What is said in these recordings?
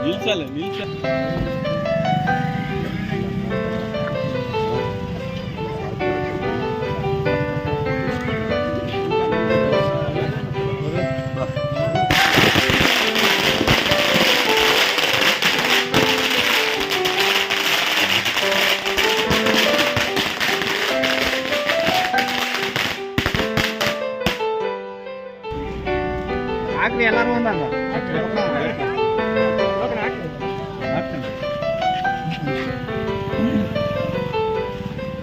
ನಿಲ್ಸಲ್ಲ ಹಾಕ್ರಿ ಎಲ್ಲರೂ ಒಂದಂಗ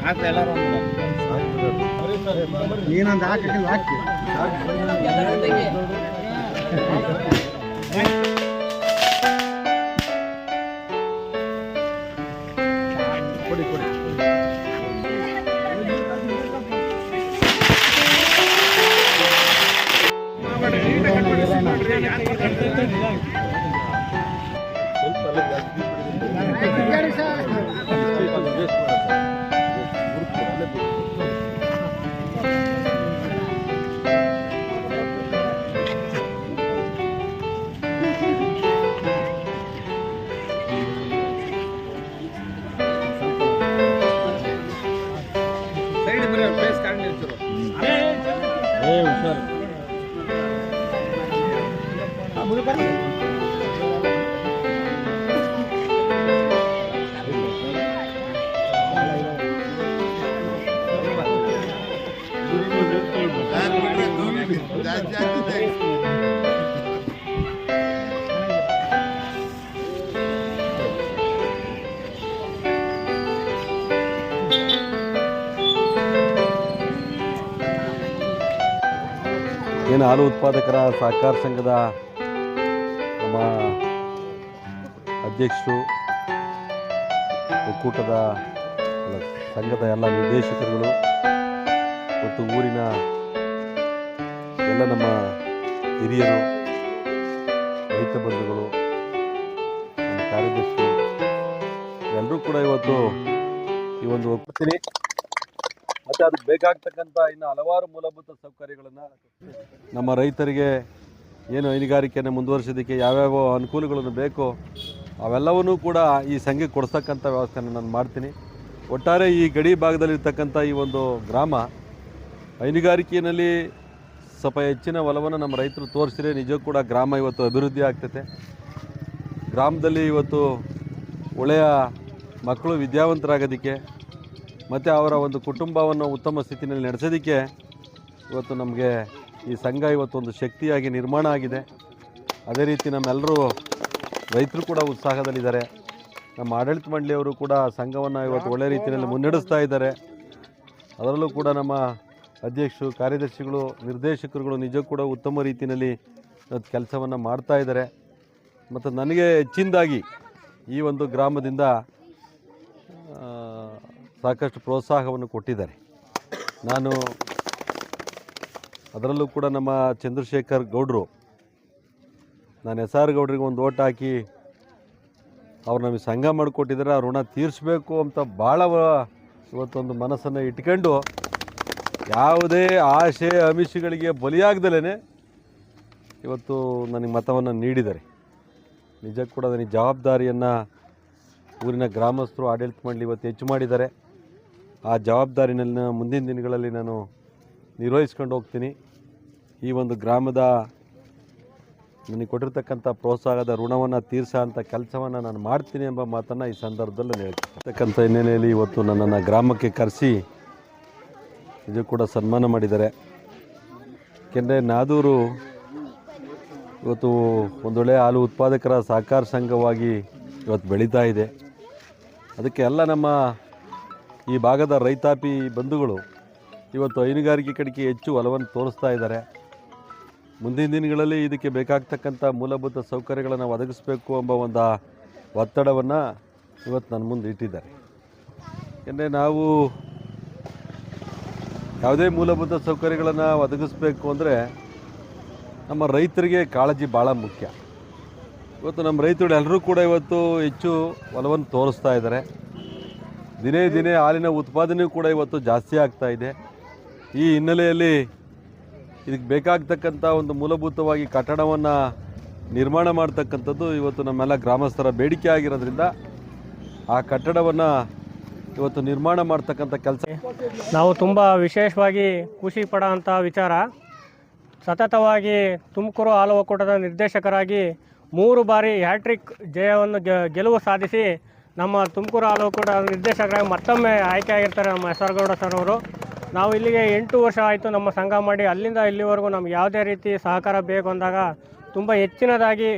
ಹಾಕ್ರಿ ಎಲ್ಲರೂ ನೀನೊಂದು ಹಾಕಿ ಹಾಕಿ ಕೊಡಿ ಕೊಡಿ ಏನು ಹಾಲು ಉತ್ಪಾದಕರ ಸಹಕಾರ ಸಂಘದ ನಮ್ಮ ಅಧ್ಯಕ್ಷರು, ಒಕ್ಕೂಟದ ಸಂಘದ ಎಲ್ಲ ನಿರ್ದೇಶಕರುಗಳು ಮತ್ತು ಊರಿನ ಎಲ್ಲ ನಮ್ಮ ಹಿರಿಯರು, ರೈತ ಬಂಧುಗಳು, ನಮ್ಮ ಕಾರ್ಯದರ್ಶಿ ಎಲ್ಲರೂ ಕೂಡ ಇವತ್ತು ಈ ಒಂದು ಒಪ್ಪಿಸ್ತೀನಿ. ಮತ್ತು ಅದಕ್ಕೆ ಬೇಕಾಗ್ತಕ್ಕಂಥ ಇನ್ನು ಹಲವಾರು ಮೂಲಭೂತ ಸೌಕರ್ಯಗಳನ್ನು ನಮ್ಮ ರೈತರಿಗೆ ಏನು ಹೈನುಗಾರಿಕೆಯನ್ನು ಮುಂದುವರಿಸೋದಕ್ಕೆ ಯಾವ್ಯಾವ ಅನುಕೂಲಗಳನ್ನು ಬೇಕೋ ಅವೆಲ್ಲವನ್ನೂ ಕೂಡ ಈ ಸಂಘಕ್ಕೆ ಕೊಡಿಸ್ತಕ್ಕಂಥ ವ್ಯವಸ್ಥೆಯನ್ನು ನಾನು ಮಾಡ್ತೀನಿ. ಒಟ್ಟಾರೆ ಈ ಗಡಿ ಭಾಗದಲ್ಲಿರ್ತಕ್ಕಂಥ ಈ ಒಂದು ಗ್ರಾಮ ಹೈನುಗಾರಿಕೆಯಲ್ಲಿ ಸ್ವಲ್ಪ ಹೆಚ್ಚಿನ ಒಲವನ್ನು ನಮ್ಮ ರೈತರು ತೋರಿಸಿದ್ರೆ ನಿಜಕ್ಕೂ ಕೂಡ ಗ್ರಾಮ ಇವತ್ತು ಅಭಿವೃದ್ಧಿ ಆಗ್ತೈತೆ. ಗ್ರಾಮದಲ್ಲಿ ಇವತ್ತು ಒಳ್ಳೆಯ ಮಕ್ಕಳು ವಿದ್ಯಾವಂತರಾಗೋದಕ್ಕೆ ಮತ್ತು ಅವರ ಒಂದು ಕುಟುಂಬವನ್ನು ಉತ್ತಮ ಸ್ಥಿತಿಯಲ್ಲಿ ನಡೆಸೋದಕ್ಕೆ ಇವತ್ತು ನಮಗೆ ಈ ಸಂಘ ಇವತ್ತೊಂದು ಶಕ್ತಿಯಾಗಿ ನಿರ್ಮಾಣ ಆಗಿದೆ. ಅದೇ ರೀತಿ ನಮ್ಮೆಲ್ಲರೂ ರೈತರು ಕೂಡ ಉತ್ಸಾಹದಲ್ಲಿದ್ದಾರೆ. ನಮ್ಮ ಆಡಳಿತ ಮಂಡಳಿಯವರು ಕೂಡ ಸಂಘವನ್ನು ಇವತ್ತು ಒಳ್ಳೆಯ ರೀತಿಯಲ್ಲಿ ಮುನ್ನಡೆಸ್ತಾ ಇದ್ದಾರೆ. ಅದರಲ್ಲೂ ಕೂಡ ನಮ್ಮ ಅಧ್ಯಕ್ಷರು, ಕಾರ್ಯದರ್ಶಿಗಳು, ನಿರ್ದೇಶಕರುಗಳು ನಿಜಕ್ಕೂ ಕೂಡ ಉತ್ತಮ ರೀತಿಯಲ್ಲಿ ಕೆಲಸವನ್ನು ಮಾಡ್ತಾ ಇದ್ದಾರೆ. ಮತ್ತು ನನಗೆ ಹೆಚ್ಚಿನದಾಗಿ ಈ ಒಂದು ಗ್ರಾಮದಿಂದ ಸಾಕಷ್ಟು ಪ್ರೋತ್ಸಾಹವನ್ನು ಕೊಟ್ಟಿದ್ದಾರೆ. ನಾನು ಅದರಲ್ಲೂ ಕೂಡ ನಮ್ಮ ಚಂದ್ರಶೇಖರ್ ಗೌಡರು, ನಾನು SR ಗೌಡ್ರಿಗೆ ಒಂದು ಓಟ್ ಹಾಕಿ ಅವ್ರು ನಮಗೆ ಸಂಘ ಮಾಡಿಕೊಟ್ಟಿದ್ದಾರೆ. ಆ ಋಣ ತೀರಿಸಬೇಕು ಅಂತ ಭಾಳ ಇವತ್ತೊಂದು ಮನಸ್ಸನ್ನು ಇಟ್ಕೊಂಡು ಯಾವುದೇ ಆಶೆ ಆಮಿಷಗಳಿಗೆ ಬಲಿಯಾಗದಲೇ ಇವತ್ತು ನನಗೆ ಮತವನ್ನು ನೀಡಿದ್ದಾರೆ. ನಿಜಕ್ಕೂ ಕೂಡ ನನಗೆ ಜವಾಬ್ದಾರಿಯನ್ನು ಊರಿನ ಗ್ರಾಮಸ್ಥರು, ಆಡಳಿತ ಮಂಡಳಿ ಇವತ್ತು ಹೆಚ್ಚು ಮಾಡಿದ್ದಾರೆ. ಆ ಜವಾಬ್ದಾರಿನ ಮುಂದಿನ ದಿನಗಳಲ್ಲಿ ನಾನು ನಿರ್ವಹಿಸ್ಕೊಂಡು ಹೋಗ್ತೀನಿ. ಈ ಒಂದು ಗ್ರಾಮದ ನನಗೆ ಕೊಟ್ಟಿರ್ತಕ್ಕಂಥ ಪ್ರೋತ್ಸಾಹದ ಋಣವನ್ನು ತೀರಿಸೋ ಅಂಥ ಕೆಲಸವನ್ನು ನಾನು ಮಾಡ್ತೀನಿ ಎಂಬ ಮಾತನ್ನು ಈ ಸಂದರ್ಭದಲ್ಲಿ ನಾನು ಹೇಳ್ತಕ್ಕಂಥ ಹಿನ್ನೆಲೆಯಲ್ಲಿ ಇವತ್ತು ನನ್ನನ್ನು ಗ್ರಾಮಕ್ಕೆ ಕರೆಸಿ ಇದು ಕೂಡ ಸನ್ಮಾನ ಮಾಡಿದ್ದಾರೆ. ಏಕೆಂದರೆ ನಾದೂರು ಇವತ್ತು ಒಂದೊಳ್ಳೆ ಹಾಲು ಉತ್ಪಾದಕರ ಸಹಕಾರ ಸಂಘವಾಗಿ ಇವತ್ತು ಬೆಳೀತಾ ಇದೆ. ಅದಕ್ಕೆ ಎಲ್ಲ ನಮ್ಮ ಈ ಭಾಗದ ರೈತಾಪಿ ಬಂಧುಗಳು ಇವತ್ತು ಹೈನುಗಾರಿಕೆ ಕಡೆಗೆ ಹೆಚ್ಚು ಒಲವನ್ನು ತೋರಿಸ್ತಾ ಇದ್ದಾರೆ. ಮುಂದಿನ ದಿನಗಳಲ್ಲಿ ಇದಕ್ಕೆ ಬೇಕಾಗ್ತಕ್ಕಂಥ ಮೂಲಭೂತ ಸೌಕರ್ಯಗಳನ್ನು ಒದಗಿಸಬೇಕು ಎಂಬ ಒಂದು ಒತ್ತಡವನ್ನು ಇವತ್ತು ನನ್ನ ಮುಂದೆ ಇಟ್ಟಿದ್ದಾರೆ. ಯಾಕೆಂದರೆ ನಾವು ಯಾವುದೇ ಮೂಲಭೂತ ಸೌಕರ್ಯಗಳನ್ನು ಒದಗಿಸಬೇಕು ಅಂದರೆ ನಮ್ಮ ರೈತರಿಗೆ ಕಾಳಜಿ ಭಾಳ ಮುಖ್ಯ. ಇವತ್ತು ನಮ್ಮ ರೈತರು ಎಲ್ಲರೂ ಕೂಡ ಇವತ್ತು ಹೆಚ್ಚು ಒಲವನ್ನು ತೋರಿಸ್ತಾ ಇದ್ದಾರೆ. ದಿನೇ ದಿನೇ ಹಾಲಿನ ಉತ್ಪಾದನೆಯೂ ಕೂಡ ಇವತ್ತು ಜಾಸ್ತಿ ಆಗ್ತಾ ಇದೆ. ಈ ಹಿನ್ನೆಲೆಯಲ್ಲಿ ಇದಕ್ಕೆ ಬೇಕಾಗ್ತಕ್ಕಂಥ ಒಂದು ಮೂಲಭೂತವಾಗಿ ಕಟ್ಟಡವನ್ನು ನಿರ್ಮಾಣ ಮಾಡ್ತಕ್ಕಂಥದ್ದು ಇವತ್ತು ನಮ್ಮೆಲ್ಲ ಗ್ರಾಮಸ್ಥರ ಬೇಡಿಕೆ ಆಗಿರೋದ್ರಿಂದ ಆ ಕಟ್ಟಡವನ್ನು ಇವತ್ತು ನಿರ್ಮಾಣ ಮಾಡ್ತಕ್ಕಂಥ ಕೆಲಸ ನಾವು ತುಂಬ ವಿಶೇಷವಾಗಿ ಖುಷಿ ಪಡೋಂಥ ವಿಚಾರ. ಸತತವಾಗಿ ತುಮಕೂರು ಹಾಲು ಒಕ್ಕೂಟದ ನಿರ್ದೇಶಕರಾಗಿ 3 ಬಾರಿ ಹ್ಯಾಟ್ರಿಕ್ ಜಯವನ್ನು ಗೆಲುವು ಸಾಧಿಸಿ ನಮ್ಮ ತುಮಕೂರು ಹಾಲು ಒಕ್ಕೂಟ ನಿರ್ದೇಶಕರಾಗಿ ಮತ್ತೊಮ್ಮೆ ಆಯ್ಕೆಯಾಗಿರ್ತಾರೆ ನಮ್ಮ ಎಸ್ ಆರ್ ಗೌಡ ಸರ್ ಅವರು. ನಾವು ಇಲ್ಲಿಗೆ 8 ವರ್ಷ ಆಯಿತು ನಮ್ಮ ಸಂಘ ಮಾಡಿ. ಅಲ್ಲಿಂದ ಇಲ್ಲಿವರೆಗೂ ನಮ್ಗೆ ಯಾವುದೇ ರೀತಿ ಸಹಕಾರ ಬೇಕು ಅಂದಾಗ ತುಂಬ ಹೆಚ್ಚಿನದಾಗಿ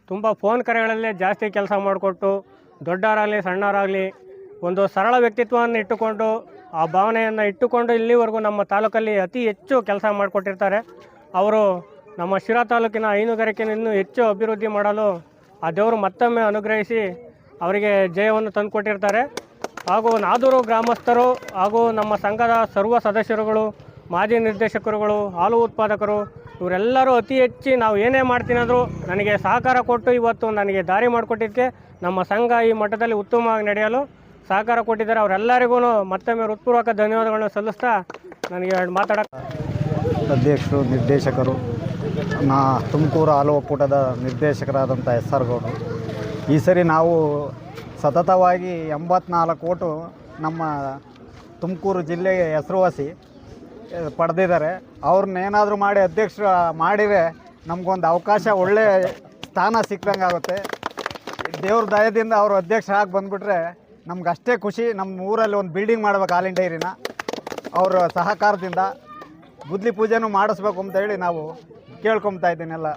ತುಂಬ ಫೋನ್ ಕರೆಗಳಲ್ಲೇ ಜಾಸ್ತಿ ಕೆಲಸ ಮಾಡಿಕೊಟ್ಟು, ದೊಡ್ಡವರಾಗಲಿ ಸಣ್ಣವರಾಗಲಿ ಒಂದು ಸರಳ ವ್ಯಕ್ತಿತ್ವವನ್ನು ಇಟ್ಟುಕೊಂಡು, ಆ ಭಾವನೆಯನ್ನು ಇಟ್ಟುಕೊಂಡು ಇಲ್ಲಿವರೆಗೂ ನಮ್ಮ ತಾಲೂಕಲ್ಲಿ ಅತಿ ಹೆಚ್ಚು ಕೆಲಸ ಮಾಡಿಕೊಟ್ಟಿರ್ತಾರೆ. ಅವರು ನಮ್ಮ ಶಿರಾ ತಾಲೂಕಿನ ಹೈನುಗಾರಿಕೆಯನ್ನು ಇನ್ನೂ ಹೆಚ್ಚು ಅಭಿವೃದ್ಧಿ ಮಾಡಲು ಆ ದೇವರು ಮತ್ತೊಮ್ಮೆ ಅನುಗ್ರಹಿಸಿ ಅವರಿಗೆ ಜಯವನ್ನು ತಂದುಕೊಟ್ಟಿರ್ತಾರೆ. ಹಾಗೂ ನಾದೂರು ಗ್ರಾಮಸ್ಥರು ಹಾಗೂ ನಮ್ಮ ಸಂಘದ ಸರ್ವ ಸದಸ್ಯರುಗಳು, ಮಾಜಿ ನಿರ್ದೇಶಕರುಗಳು, ಹಾಲು ಉತ್ಪಾದಕರು ಇವರೆಲ್ಲರೂ ಅತಿ ಹೆಚ್ಚು ನಾವು ಏನೇ ಮಾಡ್ತೀನಾದರೂ ನನಗೆ ಸಹಕಾರ ಕೊಟ್ಟು ಇವತ್ತು ನನಗೆ ದಾರಿ ಮಾಡಿಕೊಟ್ಟಿದ್ದಕ್ಕೆ ನಮ್ಮ ಸಂಘ ಈ ಮಟ್ಟದಲ್ಲಿ ಉತ್ತಮವಾಗಿ ನಡೆಯಲು ಸಹಕಾರ ಕೊಟ್ಟಿದ್ದಾರೆ. ಅವರೆಲ್ಲರಿಗೂ ಮತ್ತೊಮ್ಮೆ ಹೃತ್ಪೂರ್ವಕ ಧನ್ಯವಾದಗಳನ್ನು ಸಲ್ಲಿಸ್ತಾ ನನಗೆ ಮಾತಾಡೋಕ್ಕೆ ಅಧ್ಯಕ್ಷರು, ನಿರ್ದೇಶಕರು, ತುಮಕೂರು ಹಾಲು ಒಕ್ಕೂಟದ ನಿರ್ದೇಶಕರಾದಂಥ ಎಸ್ ಆರ್ ಗೌಡರು. ಈ ಸರಿ ನಾವು ಸತತವಾಗಿ 84 ಓಟು ನಮ್ಮ ತುಮಕೂರು ಜಿಲ್ಲೆಗೆ ಹೆಸರುವಾಸಿ ಪಡೆದಿದ್ದಾರೆ. ಅವ್ರನ್ನೇನಾದರೂ ಮಾಡಿ ಅಧ್ಯಕ್ಷರು ಮಾಡಿದರೆ ನಮಗೊಂದು ಅವಕಾಶ, ಒಳ್ಳೆ ಸ್ಥಾನ ಸಿಕ್ಕಂಗೆ ಆಗುತ್ತೆ. ದೇವ್ರ ದಯದಿಂದ ಅವರು ಅಧ್ಯಕ್ಷರಾಗಿ ಬಂದುಬಿಟ್ರೆ ನಮ್ಗೆ ಅಷ್ಟೇ ಖುಷಿ. ನಮ್ಮ ಊರಲ್ಲಿ ಒಂದು ಬಿಲ್ಡಿಂಗ್ ಮಾಡ್ಬೇಕು ಹಾಲಿನ ಡೈರಿನ. ಅವರ ಸಹಕಾರದಿಂದ ಗುದ್ಲಿ ಪೂಜೆನೂ ಮಾಡಿಸ್ಬೇಕು ಅಂತ ಹೇಳಿ ನಾವು ಕೇಳ್ಕೊತಾ ಇದ್ದೀನಿ ಎಲ್ಲ